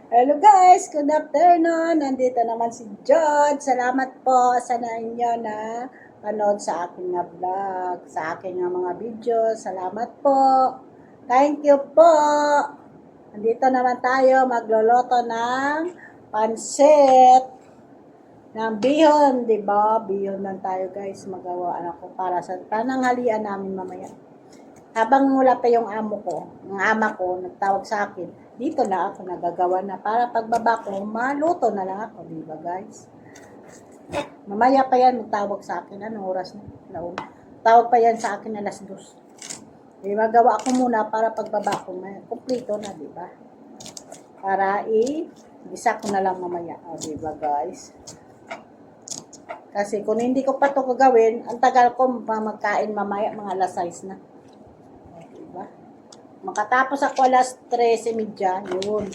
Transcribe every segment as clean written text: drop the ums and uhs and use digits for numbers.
Hello guys, good afternoon. Nandito naman si George. Salamat po sa inyo na panood sa aking vlog, sa aking mga video. Salamat po. Thank you po. Nandito naman tayo magloloto ng pansit ng bihon, di ba? Bihon lang tayo guys, magawa ko para sa pananghalian namin mamaya. Habang wala pa yung amo ko, ang ama ko, nagtawag sa akin, dito na ako nagagawa na para pagbaba ko, maluto na lang ako, di ba guys? Mamaya pa yan, magtawag sa akin, anong oras na? Tawag pa yan sa akin alas 2. Di ba, gawa ako muna para pagbaba ko, kumplito na, di ba? Para isa ko na lang mamaya, di ba guys? Kasi kung hindi ko pa ito gagawin, ang tagal ko magkain mamaya, mga alas 6 na. Makatapos ako alas 13:30, yun.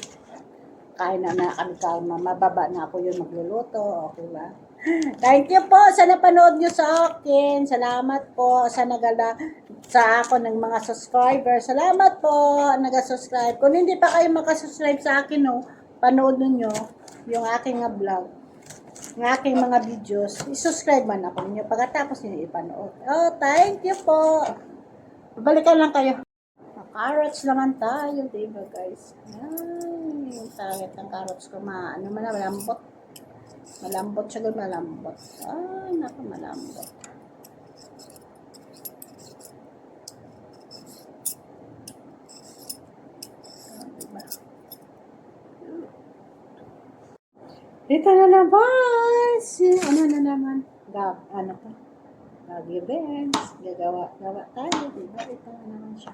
Kain na kami kalma. Mababa na ako yun magluluto. Okay ba? Thank you po sa napanood nyo sa akin. Salamat po sa nagala sa ako ng mga subscribers. Salamat po nag-subscribe. Kung hindi pa kayo makasubscribe sa akin, no, panood nyo yung aking vlog, ng aking mga videos. I-subscribe man ako nyo pagkatapos nyo ipanood. Oh, thank you po. Babalikan lang kayo. Carrots naman tayo, diba guys? Ay, yung target ng carrots ko, malambot. Malambot siya, malambot. Ay, naku, malambot. Diba? Dito na naman. Ano na naman? Ano ko? Lagi events. Gawa tayo, diba? Ito na naman siya.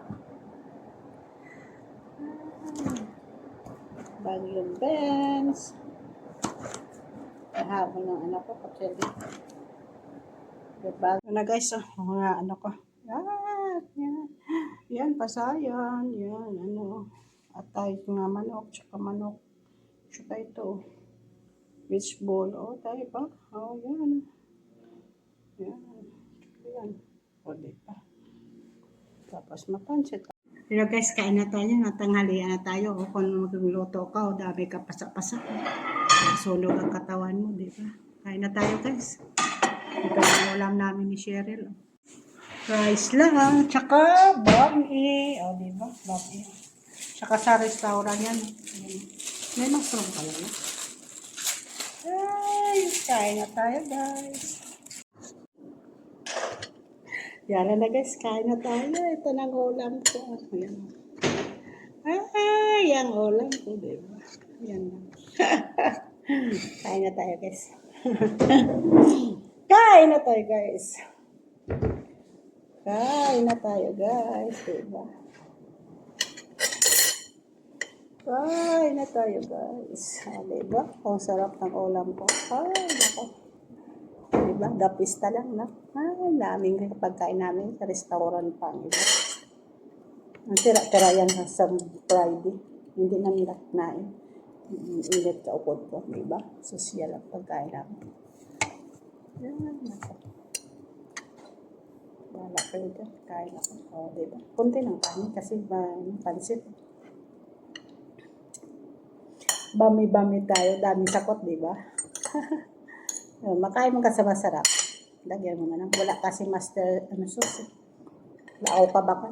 Bagyong Benz. Nahabol ng anak ko kasi diba? Ano guys, mga ano ko. Yan, pasayan. Yan, atay nga manok, tsaka manok. Tsaka ito. Beach ball. Tayo pa. Yan. Yan. Yan. Diba? Tapos mapansit. Pero guys, kain na tayo, natanghalian na tayo. O kung magluto ka, o dami ka pasak-pasak. Sunog ang katawan mo, di ba? Kain na tayo guys. Ito ang ulam namin ni Cheryl. Rice lang, tsaka bami. O, di ba? Bami. Tsaka sa restaurant yan. May mushroom pala na. Ay, kain na tayo guys. Yan na guys, kain na tayo. Ito na ang ulam ko. Ayan. Ay, ang ulam ko, diba? Yan na. Kain na tayo guys. Kain na tayo guys. Kain na tayo guys, diba? Kain na tayo guys. Diba? Ang sarap ng ulam ko. Ay, diba? Diba? Dapista lang na. Ay, daming pagkain namin sa restaurant pa. Diba? Ang tira-tira yan sa Friday. Hindi na nila kinain. Init ka upod ko. Diba? Social ang pagkain namin. Yan. Wala kayo dyan. Kain ako. O, diba? Kunti ng kanin kasi pansit. Bami-bami tayo. Dami sakot, diba? Makain mo ka sa masarap. Lagyan mo na lang. Wala kasi master sauce. Lao pa ba ka?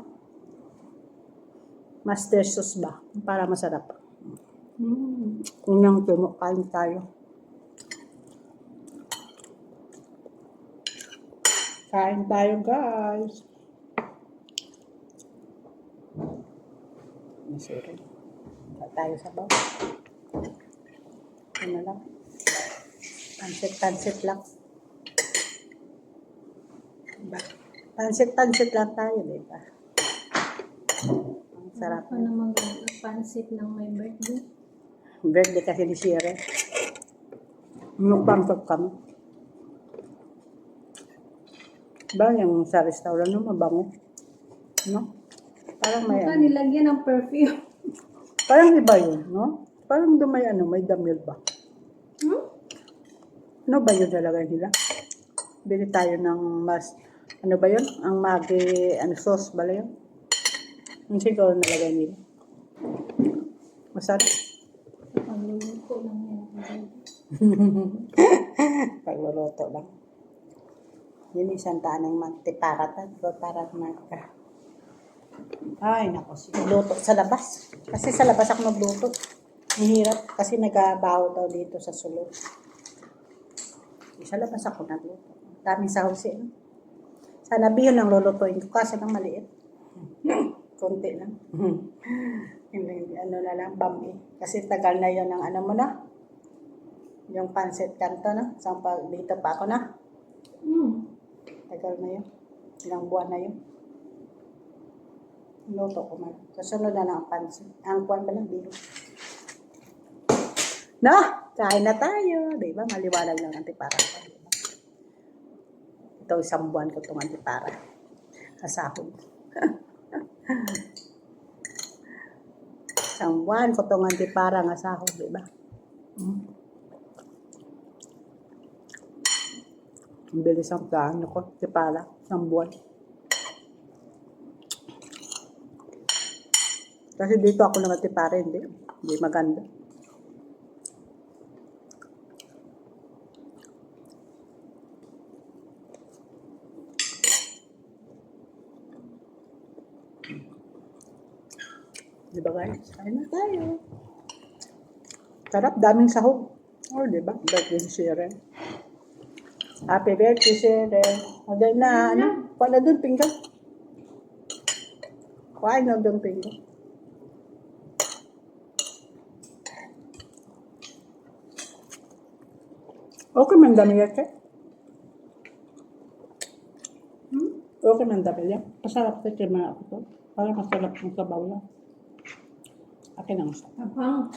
Master sauce ba? Para masarap. Unang tumo, kain tayo. Kain tayo guys. Sorry. Tayo sa bawah. Ano lang. Pansit lang. Diba? Pansit lang tayo, diba? Ang sarap. Ano naman pansit ng may birthday? Birthday kasi ni Sire. Magpangkot kami. Diba yung sa restaurant no, mabango? No? Parang may Baka nilagyan ng perfume. Parang iba yun, no? Parang may damil ba? Ano ba yun talaga nila? Bili tayo ng ano ba yun? Ang Maggi, sauce ba yun? Yung siguro nalagay nila. Masarap. Pagluluto lang yan. Pagluluto lang. Yun isang tanang magtiparatan. Para magka. Ay, nako. Luto sa labas. Kasi sa labas ako magluto. Mahirap. Kasi nagabaho daw dito sa sulod. Sa labas ako nagluto. Daming sahusi. No? Sana biyon ang lulutuin ko kasi nang maliit. Konti lang. Hindi, ano na lang, bami. Kasi tagal na yon ang ano mo na. Yung pancit canto na. Dito pa ako na. Tagal na yun. Ilang buwan na yun. Luto ko man. Kasunod na lang ang pancit. Ang kuwan ba lang, biyo. No! Kain na tayo. Diba? Maliwalag lang antipara. Diba? Ito isang buwan ko itong antipara. Kasahod. Isang buwan ko itong antipara nga sahod. Diba? Ang bilis ang plano ko. Antipara. Isang buwan. Kasi dito ako nangatipara. Hindi maganda. Diba guys? Kain na tayo. Sarap, daming sahog. Diba? Birthday si Sharon. Happy birthday, Sharon. O, dahil na, ano? Kuha na doon, pinggan. Kuha na doon, pinggan. Okay man dami yan, Che. Okay man dami yan. Pasarap sa mga ako to. Parang masarap ng sabaw lang. Akin ang masarap. Abang.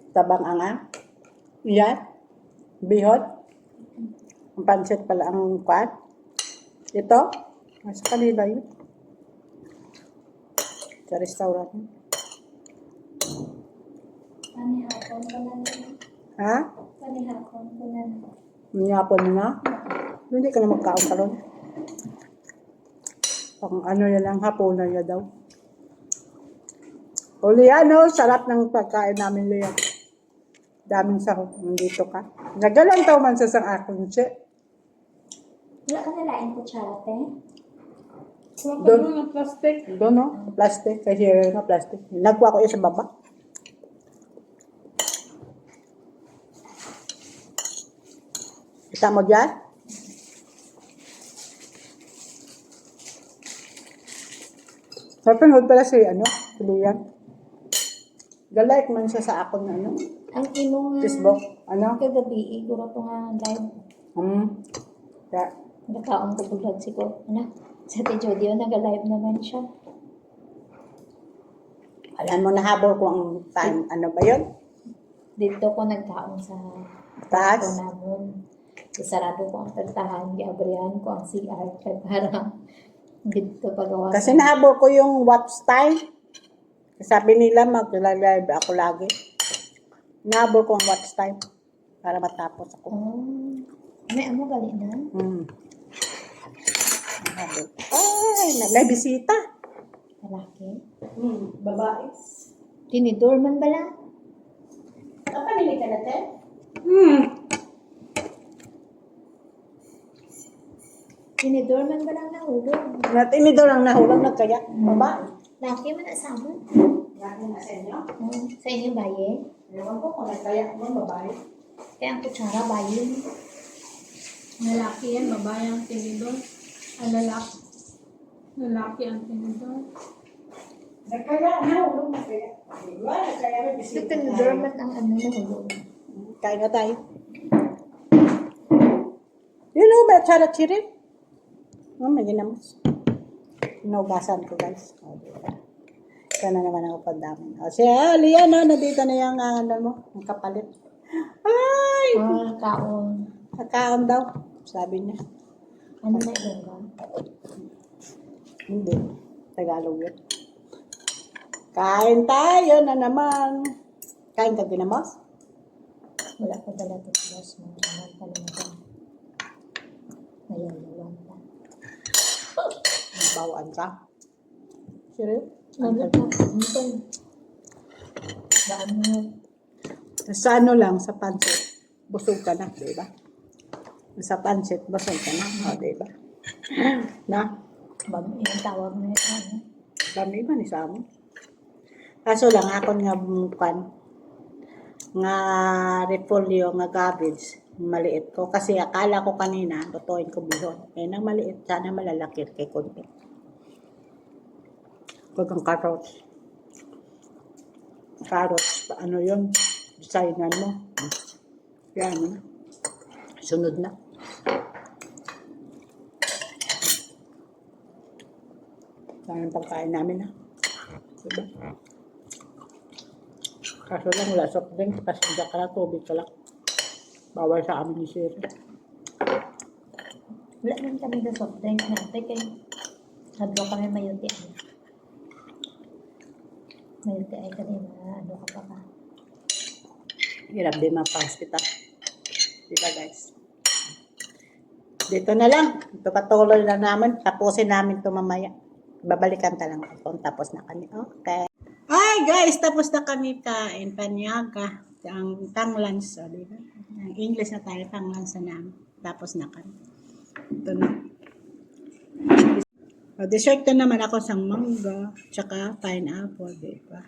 Tabang anga. Yan. Bihot. Ang pancit pala ang kwat. Ito. Sa kanila yun. Sa restaurant. Panihapon ko na lang. Ha? Panihapon ko na lang. Niyapon mo na? Hindi ka na magkaon ka ron. Pang ano yan lang, hapunan niya daw. O Liano, sarap ng pagkain namin, Lian. Daming sahog. Nandito ka. Nagalantaw man sa sang akong Che. Wala ka nalain ko, charate? Doon. Plastic. Doon, no? Plastic. Kasi na plastic. Nagkuha ko yun sa baba. Kita mo dyan? Napanood pala si, si Lian. Galike man siya sa akon na, Ang imo nga. Facebook. Kagabi, iguro ko nga live. Yeah. Nakaon ko bulad si ko. Sa Ate Jody, nag-live naman siya. Alam mo, nahabol ko ang time. Ano ba yun? Dito ko nagkaon sa Taas? kwarto namon. Isarado ko ang pertahan, giabrihan ko ang CR. Kaya parang dito pagawa. Kasi nahabol ko yung watch time. Sabi nila, mag-live ako lagi. Nahabol ko ang watch time. Para matapos ako. May amo gali na? Nahabol. Ay, may bisita. Lalaki. Babae. Tinidor man bala? Kapanilig ka natin? Tinidor man bala ang nahulog? Natinidor ang nahulog na kaya. Babae. Laki man na sa amon? Laki na sa inyo? Sa inyo baye? Ewan ko kung nagkaya mo babae. Kaya ang kutsara baye. Lalaki yan, babae ang tinidor. Lalaki. Lalaki ang tinidor. Nagkaya, nahulog na kaya. Diba? Nagkaya may bisita. Tinidor man ang nahulog. Kain na tayo. You know, may charot chirin. May ginamas. Inugasan ko, guys. Diba? Ito na naman ako pandamin. Siya, Lian, nandito na yung mo, ang kapalit. Ay! Kaon. Kakaon daw, sabi niya. Ano na yun ba? Hindi. Tagalog yun. Kain tayo na naman. Kain ka ginamos? Wala ko dala to plus mo. Ano pala na ito? Nayayawang pa. Bawaan ka. Sure? Ano ito? Ano ito? Daan mo. Sa ano lang, sa pancit, busog ka na, di ba? Sa pancit, busog ka na, di ba? Na? Yung tawag na yun. Ano? Dami man isa mo. Kaso lang, ako nga bukan, nga repolyo, nga cabbage, maliit ko. Kasi akala ko kanina, tutuin ko bihon. Eh, nang maliit, sana malalaki kay konti. Huwag ang carrots. Carrots, ano yun? Designan mo. Yan, ano? Sunod na. Yan ang pagkain namin, ha? Diba? Kaso lang, wala soft drink. Pasensya ka na, tubig ka lang. Bawal sa amin ni Siri. Wala naman kami sa soft drink natin kay hadlo kami mayuntian. Mayuntian kanina, ano ka pa ka. Hirap din mapa-hospital. Diba, guys? Dito na lang. Ito patuloy na namin. Tapusin namin ito mamaya. Babalikan lang ako. Tapos na kami. Okay. Ay, guys. Tapos na kami kain. Panyaga. Ang tanglans. O, diba? Ang English na tayo. Tanglans na namin. Tapos na kami. Ito na. O, dessert na naman ako sang mangga. Tsaka pineapple. Diba?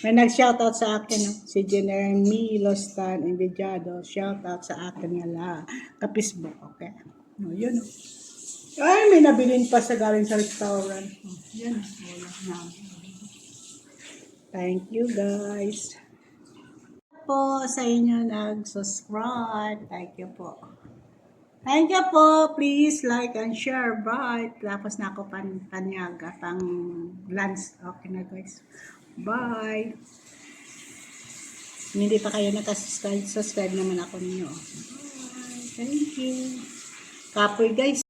May nag-shoutout sa akin, no? Si Jeremy Lostan Envidiado. Shoutout sa akin nga ka-Facebook, okay? No, yun, no? Ay, may nabilin pa sa galing sa restaurant. Oh, yun, wala na. Thank you, guys. Po sa inyo nag-subscribe. Thank you po. Thank you po. Please like and share. Bye. Tapos na ako panyaga, pang lunch. Okay na, guys. Bye. Kung hindi pa kayo nakasubscribe, subscribe naman ako ninyo. Bye. Thank you. Kapoy, guys.